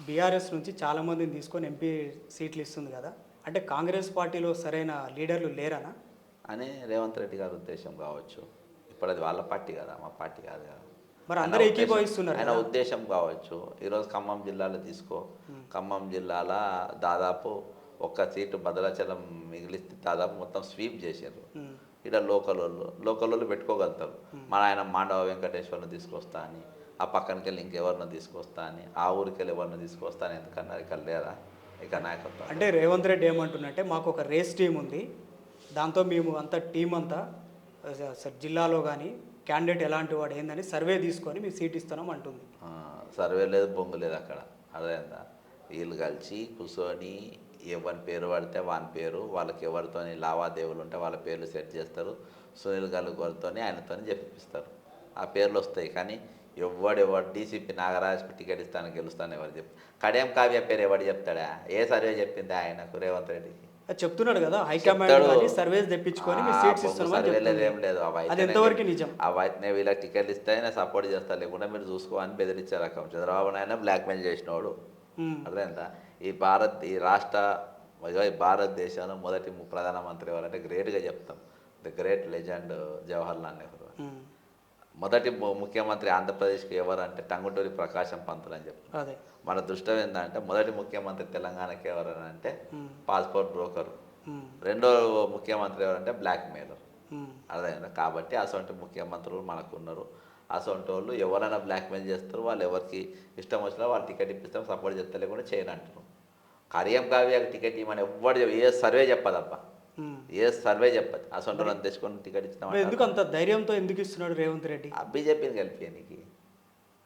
BRS నుంచి చాలామందిని తీసుకొని ఎంపీ సీట్లు ఇస్తుంది కదా, అంటే కాంగ్రెస్ పార్టీలో సరైన లీడర్లు లేరనా? అని రేవంత్ రెడ్డి గారి ఉద్దేశం కావచ్చు. ఇప్పుడు అది వాళ్ళ పార్టీ కదా, మా పార్టీ కాదు కదా. మరి ఆయన అందరూ ఉద్దేశం ఏకీభవిస్తున్నారు ఆయన కదా. ఉద్దేశం కావచ్చు. ఈరోజు ఖమ్మం జిల్లాలో తీసుకో, ఖమ్మం జిల్లాల దాదాపు ఒక్క సీటు భద్రాచలం మిగిలిస్తే దాదాపు మొత్తం స్వీప్ చేశారు. ఉమ్, ఇక్కడ లోకల్ వాళ్ళు పెట్టుకోగలుగుతారు. మన ఆయన మాండవ వెంకటేశ్వర్ని తీసుకొస్తా అని, ఆ పక్కనకి వెళ్ళి ఇంకెవరినో తీసుకొస్తా అని, ఆ ఊరికి వెళ్ళి ఎవరినో తీసుకొస్తా అని ఎందుకన్నారు? ఇక్కడ లేరా ఇక నాయకత్వం? అంటే రేవంత్ రెడ్డి ఏమంటున్నంటే మాకు ఒక రేస్ టీం ఉంది, దాంతో మేము అంతా టీం అంతా జిల్లాలో కానీ క్యాండిడేట్ ఎలాంటి వాడు ఏందని సర్వే తీసుకొని మేము సీట్ ఇస్తున్నాం అంటుంది. సర్వే లేదు, బొంగు లేదు అక్కడ. అదేందా వీళ్ళు కలిసి కూర్చొని ఎవరి పేరు పడితే వాని పేరు, వాళ్ళకి ఎవరితో లావాదేవీలు ఉంటే వాళ్ళ పేర్లు సెట్ చేస్తారు. సునీల్ గారితో ఆయనతో చెప్పిస్తారు, ఆ పేర్లు వస్తాయి. కానీ ఎవడు డీసీపీ నాగరాజ్ టికెట్ ఇస్తాను గెలుస్తాను ఎవరు చెప్పి, కడియం కావ్య పేరు ఎవడు చెప్తాడా? ఏ సర్వే చెప్పింది ఆయనకు రేవంత్ రెడ్డికి? అది చెప్తున్నాడు కదా, హైకమాండ్ కానీ సర్వేస్ తెప్పించుకొని మేము సీట్స్ ఇస్తున్నాం అని సర్వేలేదు చెప్తుంది. ఏం లేదు. అది ఎంతవరకు నిజం? నేను వీళ్ళకి టికెట్లు ఇస్తే నేను సపోర్ట్ చేస్తాను, లేకుండా మీరు చూసుకో అని బెదిరించారు రకం. చంద్రబాబు నాయుడు బ్లాక్మెయిల్ చేసినవాడు. ఉమ్, అర్థమైందా? ఈ భారతదేశంలో మొదటి ప్రధానమంత్రి ఎవరంటే గ్రేట్గా చెప్తాం, the great legend Jawahar Lal Nehru. Um, మొదటి ముఖ్యమంత్రి ఆంధ్రప్రదేశ్కి ఎవరంటే టంగుటూరి ప్రకాశం పంతులు అని చెప్తాం. అదే. మన దృష్టం ఏంటంటే మొదటి ముఖ్యమంత్రి తెలంగాణకి ఎవరనంటే ఉమ్, పాస్పోర్ట్ బ్రోకరు. ఉమ్, రెండో ముఖ్యమంత్రి ఎవరంటే బ్లాక్మెయిలర్. ఉమ్, అర్థమైందా? కాబట్టి అసొంటి ముఖ్యమంత్రులు మనకు ఉన్నారు. అసొంటి వాళ్ళు ఎవరైనా బ్లాక్మెయిల్ చేస్తారు, వాళ్ళు ఎవరికి ఇష్టం వచ్చినా వాళ్ళు టికెట్ ఇప్పిస్తాం, సపోర్ట్ చేస్తే లేకుండా చేయను అంటారు. కడియం కావ్యకి టికెట్ ఇవ్వమని ఎవ్వడు ఏ సర్వే చెప్పదబ్బా, ఉమ్. ఏ సర్వే చెప్పదు. అసొంటి వాళ్ళని తెచ్చుకొని టికెట్ మరి ఇచ్చినాం. ఎందుకు అంత ధైర్యంతో ఎందుకు ఇస్తున్నాడు రేవంత్ రెడ్డి? బీజేపీని కలిపేయనికి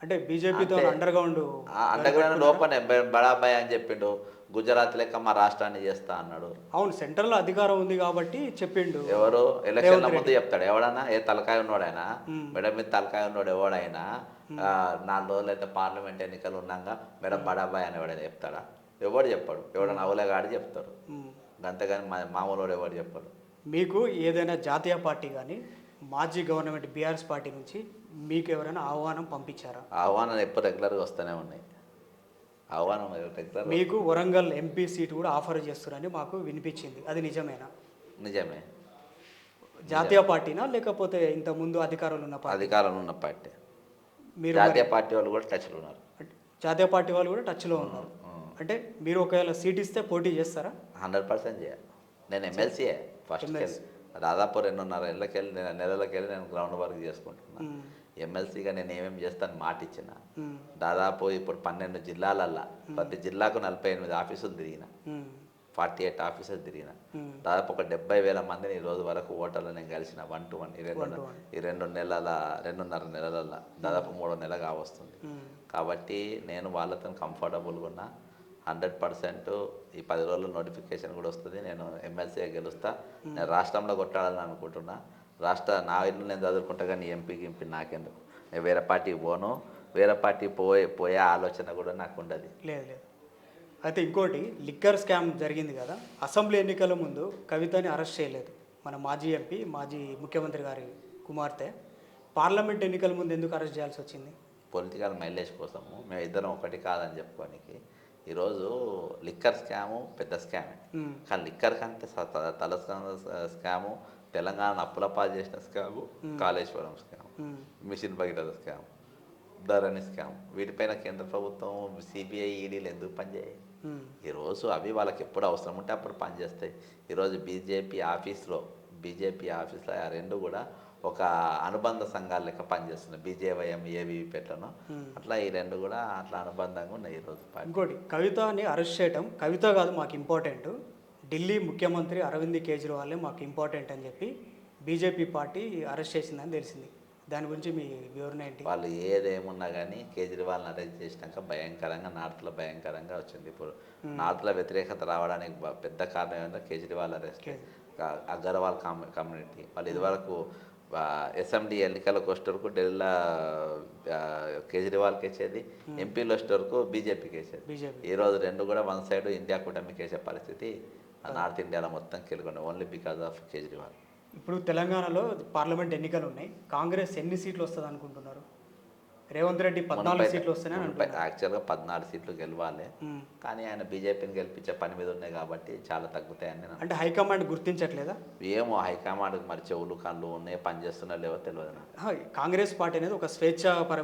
అంటే బీజేపీతో అంటే under ground under ground open Badabhai అని చెప్పిండు. గుజరాత్ లెక్క మా రాష్ట్రాన్ని చేస్తా అన్నాడు. అవును, సెంట్రల్ అధికారం ఉంది కాబట్టి చెప్పిండు. ఎవరు ఎలక్షన్ల ముందు చెప్తాడు ఎవడన్నా? ఏ తలకాయ ఉన్నోడైనా, మ్మ్. మేడం మీద తలకాయ ఉన్నోడు ఎవడైనా 4 రోజులు అయితే పార్లమెంట్ ఎన్నికలు ఉన్నాక మేడం బడాబాయ్ అని ఎవడైనా చెప్తాడా? ఎవడు చెప్పాడు. ఎవడన్నా అవలేగాడి చెప్తాడు, ఉమ్. అంతేగాని మామూలు ఎవడు చెప్పాడు. మీకు ఏదైనా జాతీయ పార్టీ కానీ మాజీ గవర్నమెంట్ బీఆర్ఎస్ పార్టీ నుంచి మీకు ఎవరైనా ఆహ్వానం పంపించారా? ఆహ్వానం ఎప్పుడు రెగ్యులర్గా వస్తూనే ఉన్నాయి. ఆహ్వానం రెగ్యులర్. మీకు వరంగల్ ఎంపీ సీట్ కూడా ఆఫర్ చేస్తున్నారని మాకు వినిపించింది, అది నిజమేనా? నిజమే. జాతీయ పార్టీనా లేకపోతే ఇంత ముందు అధికారంలో ఉన్న పార్టీ? అధికారంలో ఉన్న పార్టీ. మీరు జాతీయ పార్టీ వాళ్ళు కూడా టచ్లో ఉన్నారు. జాతీయ పార్టీ వాళ్ళు కూడా టచ్లో ఉన్నారు. అంటే మీరు ఒకవేళ సీట్ ఇస్తే పోటీ చేస్తారా? 100% చేయాలి. నేను ఎమ్మెల్సీయే ఫస్ట్కి వెళ్ళి దాదాపు 2.5 నెలలకెళ్ళి నేను గ్రౌండ్ వర్క్ చేసుకుంటున్నాను. ఉమ్, ఎమ్మెల్సీగా నేను ఏమేమి చేస్తాను మాట ఇచ్చిన. ఉమ్, దాదాపు ఇప్పుడు 12 జిల్లాలల్లా ప్రతి జిల్లాకు 48 ఆఫీసులు తిరిగిన, ఉమ్, 48 ఆఫీసులు తిరిగిన. ఉమ్, దాదాపు ఒక 70,000 మందిని ఈ రోజు వరకు ఓటర్లు నేను కలిసిన 1 to 1. ఈ 2.5 నెలలల్లా దాదాపు 3వ నెల కావస్తుంది. ఉమ్. కాబట్టి నేను వాళ్ళతో కంఫర్టబుల్గా ఉన్నా. 100% ఈ 10 రోజుల్లో నోటిఫికేషన్ కూడా వస్తుంది. నేను ఎమ్మెల్సీగా గెలుస్తా. నేను రాష్ట్రంలో కొట్టాలని అనుకుంటున్నా. నా ఇల్లు నేను చదువుకుంటా, కానీ ఎంపీ నాకెందుకు? నేను వేరే పార్టీకి పోను. వేరే పార్టీ పోయే ఆలోచన కూడా నాకు ఉండదు. లేదు లేదు. అయితే ఇంకోటి, లిక్కర్ స్కామ్ జరిగింది కదా, అసెంబ్లీ ఎన్నికల ముందు కవితని అరెస్ట్ చేయలేదు మన మాజీ ఎంపీ, మాజీ ముఖ్యమంత్రి గారి కుమార్తె. పార్లమెంట్ ఎన్నికల ముందు ఎందుకు అరెస్ట్ చేయాల్సి వచ్చింది? పొలిటికల్ మైలేజ్ కోసము. మేము ఇద్దరం ఒకటి కాదని చెప్పుకోనికి. ఈరోజు లిక్కర్ స్కాము పెద్ద స్కామే, ఉమ్, కానీ లిక్కర్ కంటే తల స్కాము తెలంగాణ అప్పులపాలు చేసిన స్కాము, కాళేశ్వరం స్కామ్, ఉమ్, మిషన్ భగీరథ స్కామ్, ధరణి స్కామ్. వీటిపైన కేంద్ర ప్రభుత్వం సిబిఐ ఈడీలు ఎందుకు పనిచేయాలి? ఉమ్, ఈరోజు అవి వాళ్ళకి ఎప్పుడు అవసరం ఉంటే అప్పుడు పనిచేస్తాయి. ఈరోజు బీజేపీ ఆఫీస్లో ఆ రెండు కూడా ఒక అనుబంధ సంఘాల లెక్క పనిచేస్తున్నాయి. బీజేవైఎం ఏవీపీలను అట్లా ఈ రెండు కూడా అట్లా అనుబంధంగా ఉన్నాయి ఈరోజు. ఇంకోటి, కవితని అరెస్ట్ చేయటం, కవిత కాదు మాకు ఇంపార్టెంట్, ఢిల్లీ ముఖ్యమంత్రి అరవింద్ కేజ్రీవాలే మాకు ఇంపార్టెంట్ అని చెప్పి బీజేపీ పార్టీ అరెస్ట్ చేసిందని తెలిసింది. దాని గురించి మీ వివరణ ఏంటి? వాళ్ళు ఏదేమున్నా కానీ కేజ్రీవాల్ని అరెస్ట్ చేసినాక భయంకరంగా నార్త్లో భయంకరంగా వచ్చింది. ఇప్పుడు నార్త్లో వ్యతిరేకత రావడానికి పెద్ద కారణం ఏంటంటే కేజ్రీవాల్ అరెస్ట్, అగర్వాల్ కమ్యూనిటీ. వాళ్ళు ఇదివరకు అసెంబ్లీ ఎన్నికలకు వచ్చేవరకు ఢిల్లీలో కేజ్రీవాల్కి వేసేది, ఎంపీలు వచ్చేవరకు బీజేపీకి వేసేది. ఈరోజు రెండు కూడా వన్ సైడ్ ఇండియా కూటమికి వేసే పరిస్థితి నార్త్ ఇండియాలో మొత్తం కెలుగుంది, ఓన్లీ బికాజ్ ఆఫ్ కేజ్రీవాల్. ఇప్పుడు తెలంగాణలో పార్లమెంట్ ఎన్నికలు ఉన్నాయి, కాంగ్రెస్ ఎన్ని సీట్లు వస్తుంది అనుకుంటున్నారు? రేవంత్ రెడ్డి 14 సీట్లు వస్తున్నాయని అంటున్నారు. యాక్చువల్గా 14 సీట్లు గెలవాలి, ఉమ్. కానీ ఆయన బీజేపీని గెలిపించే పని మీద ఉన్నాయి కాబట్టి చాలా తగ్గుతాయని నేను అంటే హైకమాండ్ గుర్తించట్లేదా? ఏమో హైకమాండ్కి మరి చెవులు కళ్ళు ఉన్నాయి, పని చేస్తున్నా లేవో తెలియదు నాకు. కాంగ్రెస్ పార్టీ అనేది ఒక స్వేచ్ఛాపరమైన